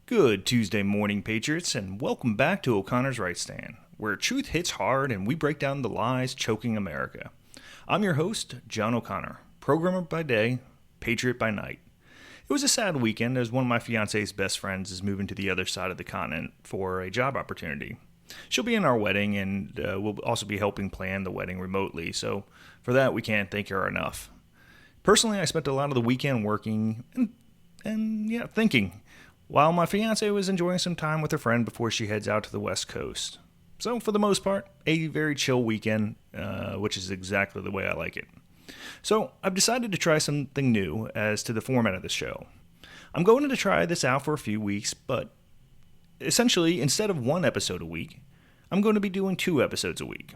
Good Tuesday morning, Patriots, and welcome back to O'Connor's Right Stand, where truth hits hard and we break down the lies choking America. I'm your host, John O'Connor, programmer by day, patriot by night. It was a sad weekend as one of my fiance's best friends is moving to the other side of the continent for a job opportunity. She'll be in our wedding and we'll also be helping plan the wedding remotely, so for that we can't thank her enough. Personally, I spent a lot of the weekend working and thinking, while my fiancée was enjoying some time with her friend before she heads out to the West Coast. So, for the most part, a very chill weekend, which is exactly the way I like it. So, I've decided to try something new as to the format of the show. I'm going to try this out for a few weeks, but essentially, instead of one episode a week, I'm going to be doing 2 episodes a week.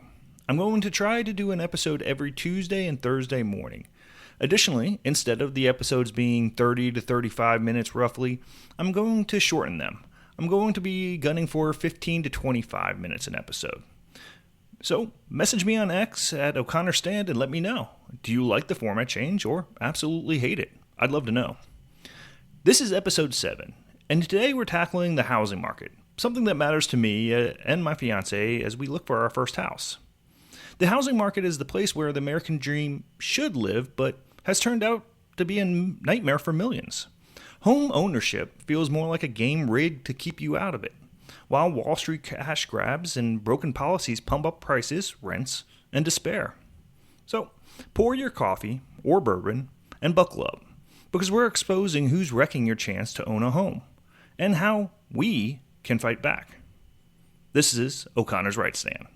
I'm going to try to do an episode every Tuesday and Thursday morning. Additionally, instead of the episodes being 30 to 35 minutes roughly, I'm going to shorten them. I'm going to be gunning for 15 to 25 minutes an episode. So, message me on X at O'Connor Stand and let me know. Do you like the format change or absolutely hate it? I'd love to know. This is episode 7, and today we're tackling the housing market, something that matters to me and my fiancé as we look for our first house. The housing market is the place where the American dream should live, but has turned out to be a nightmare for millions. Home ownership feels more like a game rigged to keep you out of it, while Wall Street cash grabs and broken policies pump up prices, rents, and despair. So, pour your coffee or bourbon and buckle up, because we're exposing who's wrecking your chance to own a home, and how we can fight back. This is O'Connor's Right Stand.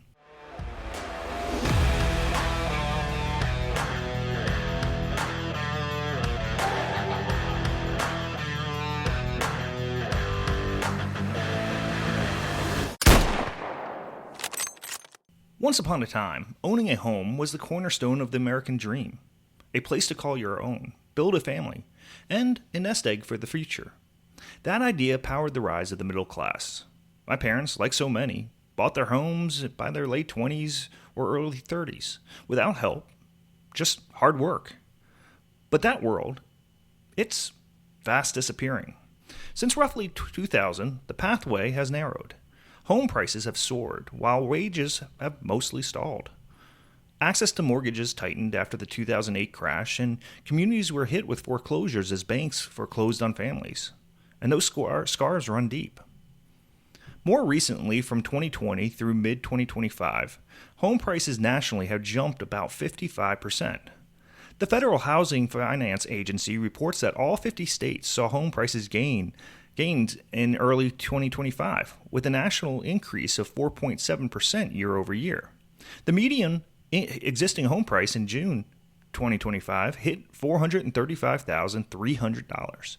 Once upon a time, owning a home was the cornerstone of the American dream. A place to call your own, build a family, and a nest egg for the future. That idea powered the rise of the middle class. My parents, like so many, bought their homes by their late 20s or early 30s, without help, just hard work. But that world, it's fast disappearing. Since roughly 2000, the pathway has narrowed. Home prices have soared, while wages have mostly stalled. Access to mortgages tightened after the 2008 crash, and communities were hit with foreclosures as banks foreclosed on families. And those scars run deep. More recently, from 2020 through mid-2025, home prices nationally have jumped about 55%. The Federal Housing Finance Agency reports that all 50 states saw home prices gained in early 2025, with a national increase of 4.7% year over year. The median existing home price in June 2025 hit $435,300.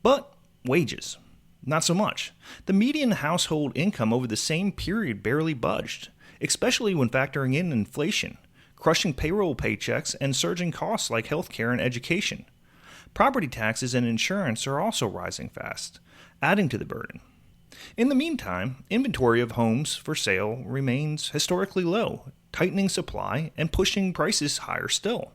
But wages, not so much. The median household income over the same period barely budged, especially when factoring in inflation, crushing payroll paychecks, and surging costs like healthcare and education. Property taxes and insurance are also rising fast, adding to the burden. In the meantime, inventory of homes for sale remains historically low, tightening supply and pushing prices higher still.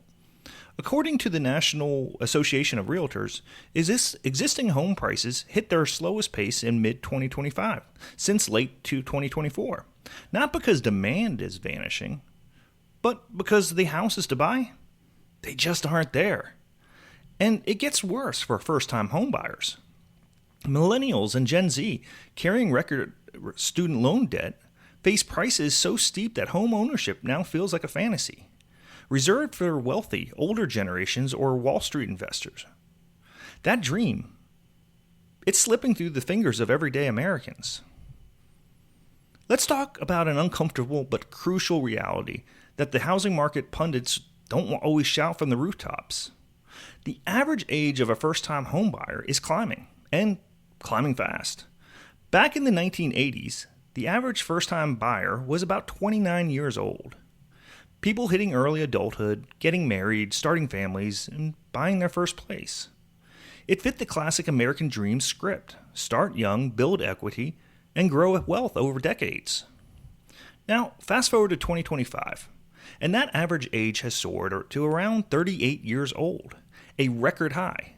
According to the National Association of Realtors, existing home prices hit their slowest pace in mid-2025, since late 2024. Not because demand is vanishing, but because the houses to buy, they just aren't there. And it gets worse for first-time homebuyers. Millennials and Gen Z, carrying record student loan debt, face prices so steep that home ownership now feels like a fantasy, reserved for wealthy, older generations or Wall Street investors. That dream, it's slipping through the fingers of everyday Americans. Let's talk about an uncomfortable but crucial reality that the housing market pundits don't always shout from the rooftops. The average age of a first-time homebuyer is climbing, and climbing fast. Back in the 1980s, the average first-time buyer was about 29 years old. People hitting early adulthood, getting married, starting families, and buying their first place. It fit the classic American dream script: start young, build equity, and grow wealth over decades. Now, fast forward to 2025, and that average age has soared to around 38 years old, a record high.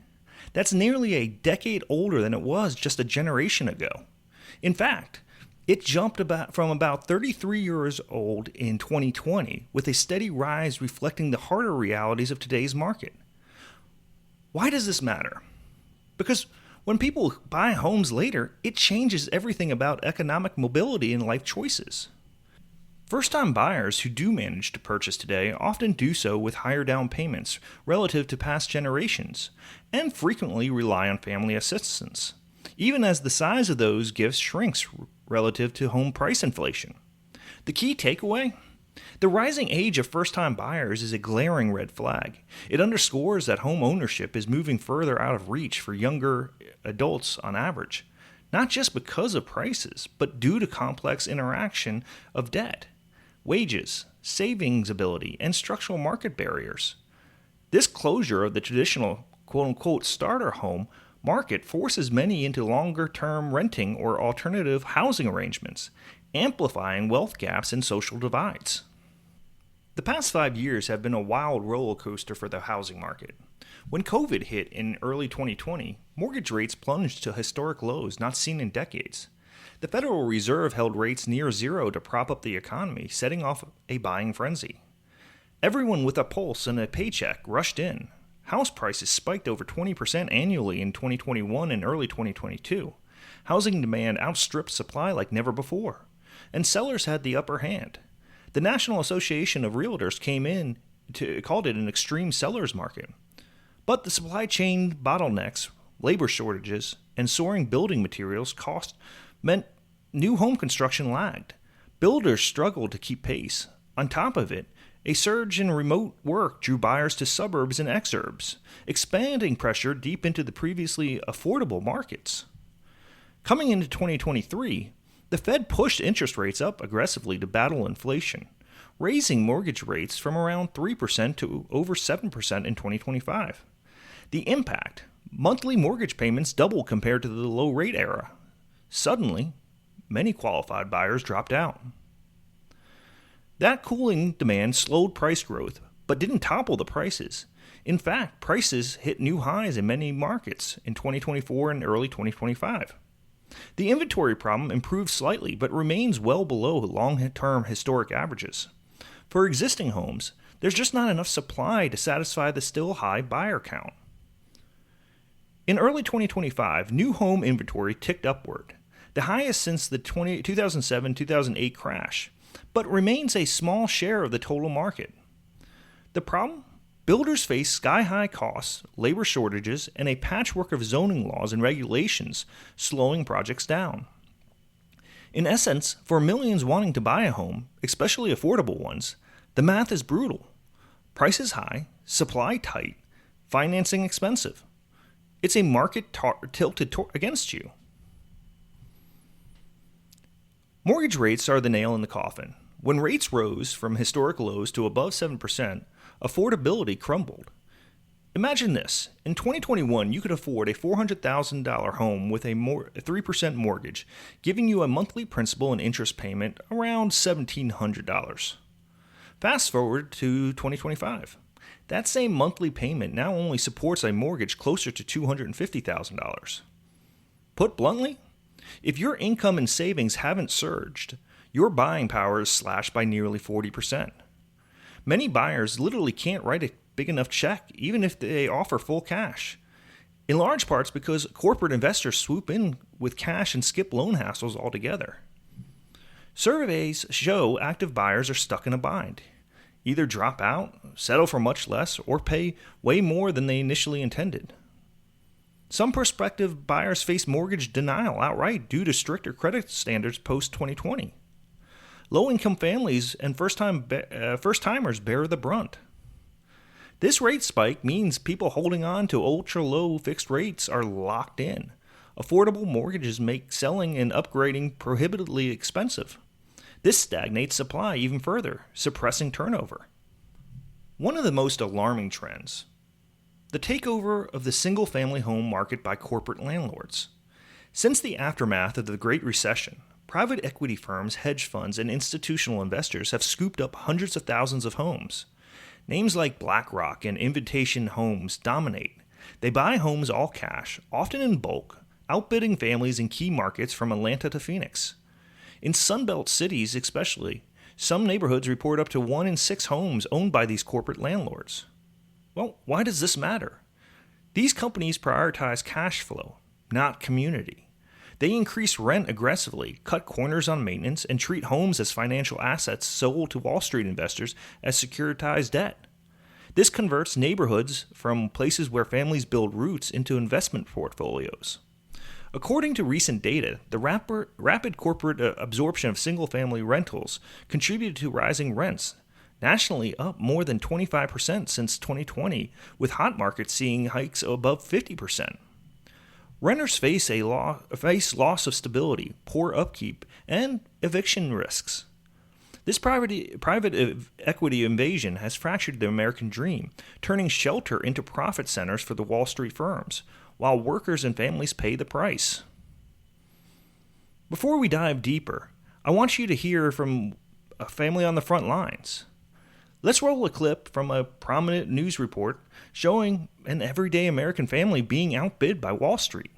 That's nearly a decade older than it was just a generation ago. In fact, it jumped from about 33 years old in 2020, with a steady rise reflecting the harder realities of today's market. Why does this matter? Because when people buy homes later, it changes everything about economic mobility and life choices. First-time buyers who do manage to purchase today often do so with higher down payments relative to past generations, and frequently rely on family assistance, even as the size of those gifts shrinks relative to home price inflation. The key takeaway? The rising age of first-time buyers is a glaring red flag. It underscores that home ownership is moving further out of reach for younger adults on average, not just because of prices, but due to complex interaction of debt, wages, savings ability, and structural market barriers. This closure of the traditional quote-unquote starter home market forces many into longer-term renting or alternative housing arrangements, amplifying wealth gaps and social divides. The past 5 years have been a wild roller coaster for the housing market. When COVID hit in early 2020, mortgage rates plunged to historic lows not seen in decades. The Federal Reserve held rates near zero to prop up the economy, setting off a buying frenzy. Everyone with a pulse and a paycheck rushed in. House prices spiked over 20% annually in 2021 and early 2022. Housing demand outstripped supply like never before, and sellers had the upper hand. The National Association of Realtors called it an extreme seller's market. But the supply chain bottlenecks, labor shortages, and soaring building materials costs meant new home construction lagged. Builders struggled to keep pace. On top of it, a surge in remote work drew buyers to suburbs and exurbs, expanding pressure deep into the previously affordable markets. Coming into 2023, the Fed pushed interest rates up aggressively to battle inflation, raising mortgage rates from around 3% to over 7% in 2025. The impact: monthly mortgage payments doubled compared to the low-rate era. Suddenly, many qualified buyers dropped out. That cooling demand slowed price growth, but didn't topple the prices. In fact, prices hit new highs in many markets in 2024 and early 2025. The inventory problem improved slightly, but remains well below long-term historic averages. For existing homes, there's just not enough supply to satisfy the still high buyer count. In early 2025, new home inventory ticked upward, the highest since the 2007-2008 crash, but remains a small share of the total market. The problem? Builders face sky-high costs, labor shortages, and a patchwork of zoning laws and regulations slowing projects down. In essence, for millions wanting to buy a home, especially affordable ones, the math is brutal. Prices high, supply tight, financing expensive. It's a market tilted against you. Mortgage rates are the nail in the coffin. When rates rose from historic lows to above 7%, affordability crumbled. Imagine this. In 2021, you could afford a $400,000 home with a 3% mortgage, giving you a monthly principal and interest payment around $1,700. Fast forward to 2025. That same monthly payment now only supports a mortgage closer to $250,000. Put bluntly, if your income and savings haven't surged, your buying power is slashed by nearly 40%. Many buyers literally can't write a big enough check, even if they offer full cash, in large parts because corporate investors swoop in with cash and skip loan hassles altogether. Surveys show active buyers are stuck in a bind. Either drop out, settle for much less, or pay way more than they initially intended. Some prospective buyers face mortgage denial outright due to stricter credit standards post-2020. Low-income families and first-timers bear the brunt. This rate spike means people holding on to ultra-low fixed rates are locked in. Affordable mortgages make selling and upgrading prohibitively expensive. This stagnates supply even further, suppressing turnover. One of the most alarming trends: the takeover of the single-family home market by corporate landlords. Since the aftermath of the Great Recession, private equity firms, hedge funds, and institutional investors have scooped up hundreds of thousands of homes. Names like BlackRock and Invitation Homes dominate, They buy homes all cash, often in bulk, outbidding families in key markets from Atlanta to Phoenix. In Sunbelt cities especially, some neighborhoods report up to 1 in 6 homes owned by these corporate landlords. Well, why does this matter? These companies prioritize cash flow, not community. They increase rent aggressively, cut corners on maintenance, and treat homes as financial assets sold to Wall Street investors as securitized debt. This converts neighborhoods from places where families build roots into investment portfolios. According to recent data, the rapid corporate absorption of single-family rentals contributed to rising rents, nationally up more than 25% since 2020, with hot markets seeing hikes above 50%. Renters face loss of stability, poor upkeep, and eviction risks. This private equity invasion has fractured the American dream, turning shelter into profit centers for the Wall Street firms, while workers and families pay the price. Before we dive deeper, I want you to hear from a family on the front lines. Let's roll a clip from a prominent news report showing an everyday American family being outbid by Wall Street.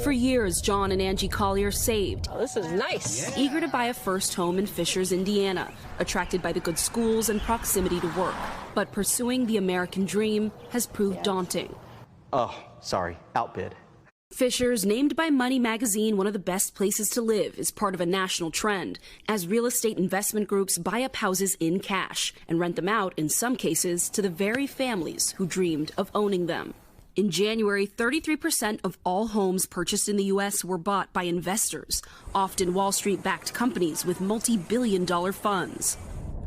For years, John and Angie Collier saved. Oh, this is nice. Eager to buy a first home in Fishers, Indiana, attracted by the good schools and proximity to work. But pursuing the American dream has proved daunting. Oh, sorry, outbid. Fishers, named by Money magazine one of the best places to live, is part of a national trend as real estate investment groups buy up houses in cash and rent them out, in some cases, to the very families who dreamed of owning them. In January, 33% of all homes purchased in the U.S. were bought by investors, often Wall Street-backed companies with multi-billion-dollar funds.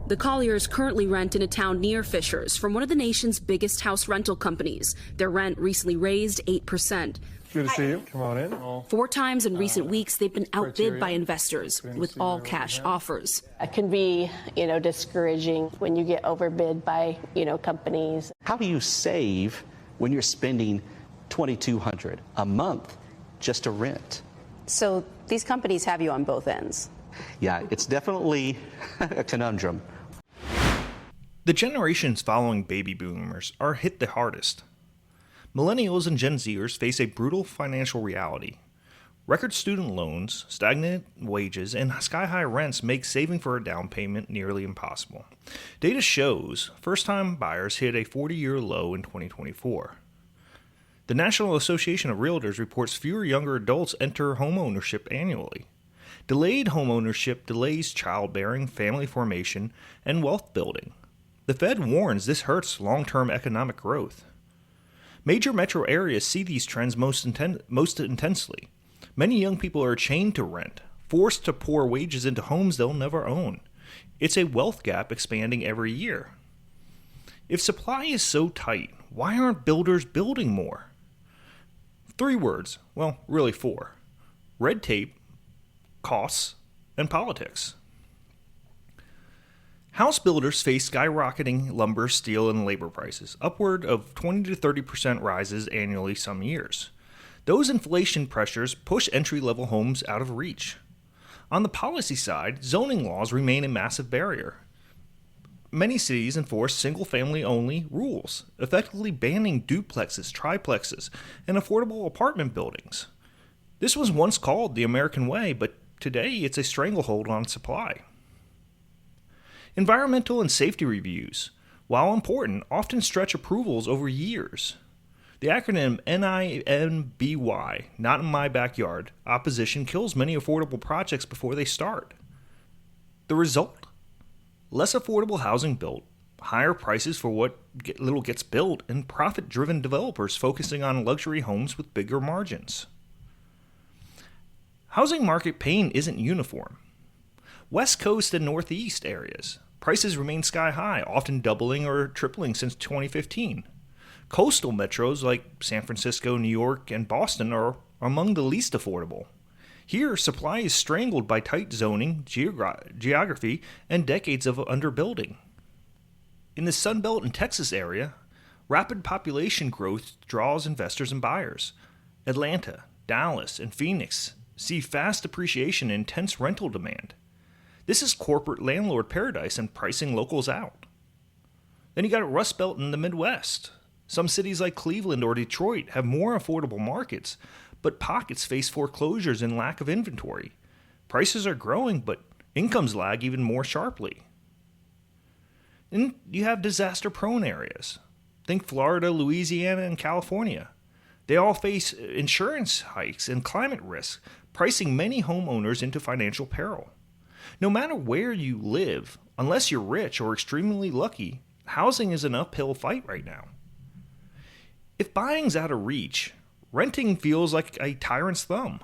The Colliers currently rent in a town near Fishers from one of the nation's biggest house rental companies. Their rent recently raised 8%. Good to see you. Come on in. 4 times in recent weeks, they've been outbid by investors with all cash offers. It can be, discouraging when you get overbid by, companies. How do you save when you're spending $2,200 a month just to rent? So these companies have you on both ends. Yeah, it's definitely a conundrum. The generations following baby boomers are hit the hardest. Millennials and Gen Zers face a brutal financial reality. Record student loans, stagnant wages, and sky-high rents make saving for a down payment nearly impossible. Data shows first-time buyers hit a 40-year low in 2024. The National Association of Realtors reports fewer younger adults enter homeownership annually. Delayed homeownership delays childbearing, family formation, and wealth building. The Fed warns this hurts long-term economic growth. Major metro areas see these trends most intensely. Many young people are chained to rent, forced to pour wages into homes they'll never own. It's a wealth gap expanding every year. If supply is so tight, why aren't builders building more? 3 words, well, really 4. Red tape, costs, and politics. House builders face skyrocketing lumber, steel, and labor prices, upward of 20 to 30% rises annually some years. Those inflation pressures push entry-level homes out of reach. On the policy side, zoning laws remain a massive barrier. Many cities enforce single-family-only rules, effectively banning duplexes, triplexes, and affordable apartment buildings. This was once called the American way, but today it's a stranglehold on supply. Environmental and safety reviews, while important, often stretch approvals over years. The acronym NIMBY, not in my backyard, opposition kills many affordable projects before they start. The result? Less affordable housing built, higher prices for what little gets built, and profit-driven developers focusing on luxury homes with bigger margins. Housing market pain isn't uniform. West Coast and Northeast areas, prices remain sky-high, often doubling or tripling since 2015. Coastal metros like San Francisco, New York, and Boston are among the least affordable. Here, supply is strangled by tight zoning, geography, and decades of underbuilding. In the Sunbelt and Texas area, rapid population growth draws investors and buyers. Atlanta, Dallas, and Phoenix see fast appreciation and intense rental demand. This is corporate landlord paradise and pricing locals out. Then you got Rust Belt in the Midwest. Some cities like Cleveland or Detroit have more affordable markets, but pockets face foreclosures and lack of inventory. Prices are growing, but incomes lag even more sharply. And you have disaster-prone areas. Think Florida, Louisiana, and California. They all face insurance hikes and climate risk, pricing many homeowners into financial peril. No matter where you live, unless you're rich or extremely lucky, housing is an uphill fight right now. If buying's out of reach, renting feels like a tyrant's thumb.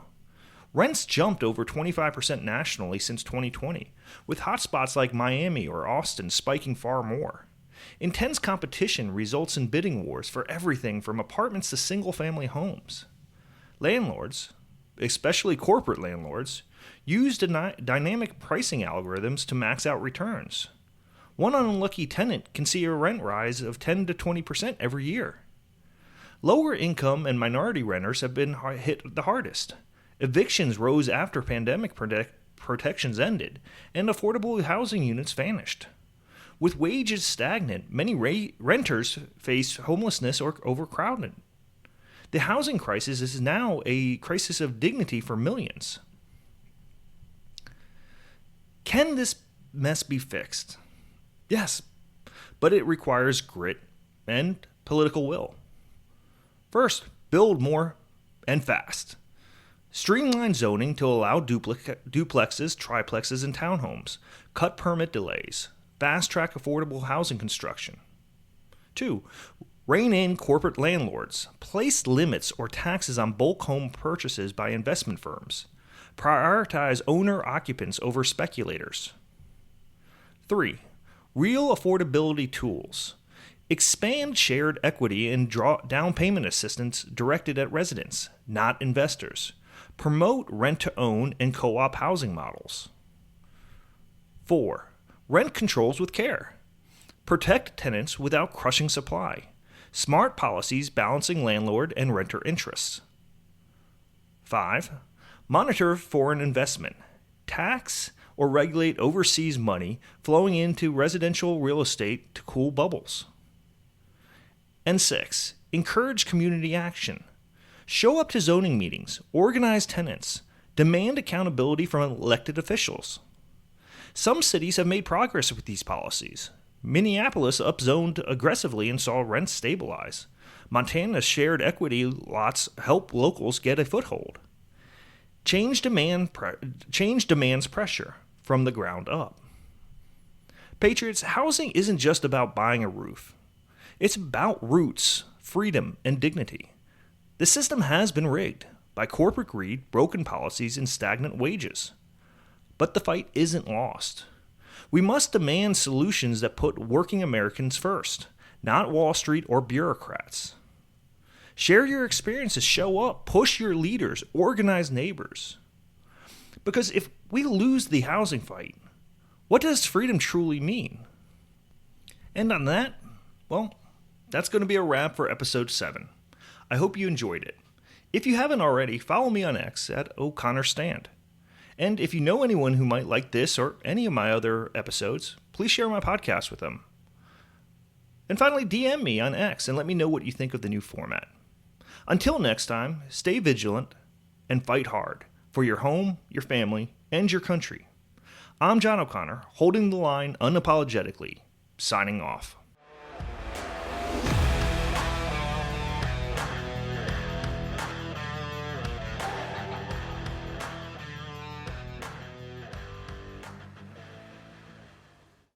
Rents jumped over 25% nationally since 2020, with hotspots like Miami or Austin spiking far more. Intense competition results in bidding wars for everything from apartments to single-family homes. Landlords, especially corporate landlords, use dynamic pricing algorithms to max out returns. One unlucky tenant can see a rent rise of 10 to 20% every year. Lower income and minority renters have been hit the hardest. Evictions rose after pandemic protections ended, and affordable housing units vanished. With wages stagnant, many renters face homelessness or overcrowding. The housing crisis is now a crisis of dignity for millions. Can this mess be fixed? Yes, but it requires grit and political will. First, build more and fast. Streamline zoning to allow duplexes, triplexes, and townhomes. Cut permit delays. Fast-track affordable housing construction. 2. Rein in corporate landlords. Place limits or taxes on bulk home purchases by investment firms. Prioritize owner-occupants over speculators. 3. Real affordability tools. Expand shared equity and draw down payment assistance directed at residents, not investors. Promote rent-to-own and co-op housing models. 4. Rent controls with care. Protect tenants without crushing supply. Smart policies balancing landlord and renter interests. 5. Monitor foreign investment. Tax or regulate overseas money flowing into residential real estate to cool bubbles. And 6. Encourage community action. Show up to zoning meetings, organize tenants, demand accountability from elected officials. Some cities have made progress with these policies. Minneapolis upzoned aggressively and saw rents stabilize. Montana's shared equity lots help locals get a foothold. Change demands pressure from the ground up. Patriots, housing isn't just about buying a roof. It's about roots, freedom, and dignity. The system has been rigged by corporate greed, broken policies, and stagnant wages. But the fight isn't lost. We must demand solutions that put working Americans first, not Wall Street or bureaucrats. Share your experiences, show up, push your leaders, organize neighbors. Because if we lose the housing fight, what does freedom truly mean? And on that, well, that's going to be a wrap for episode 7. I hope you enjoyed it. If you haven't already, follow me on X at @OConnorStand. And if you know anyone who might like this or any of my other episodes, please share my podcast with them. And finally, DM me on X and let me know what you think of the new format. Until next time, stay vigilant and fight hard for your home, your family, and your country. I'm John O'Connor, holding the line unapologetically, signing off.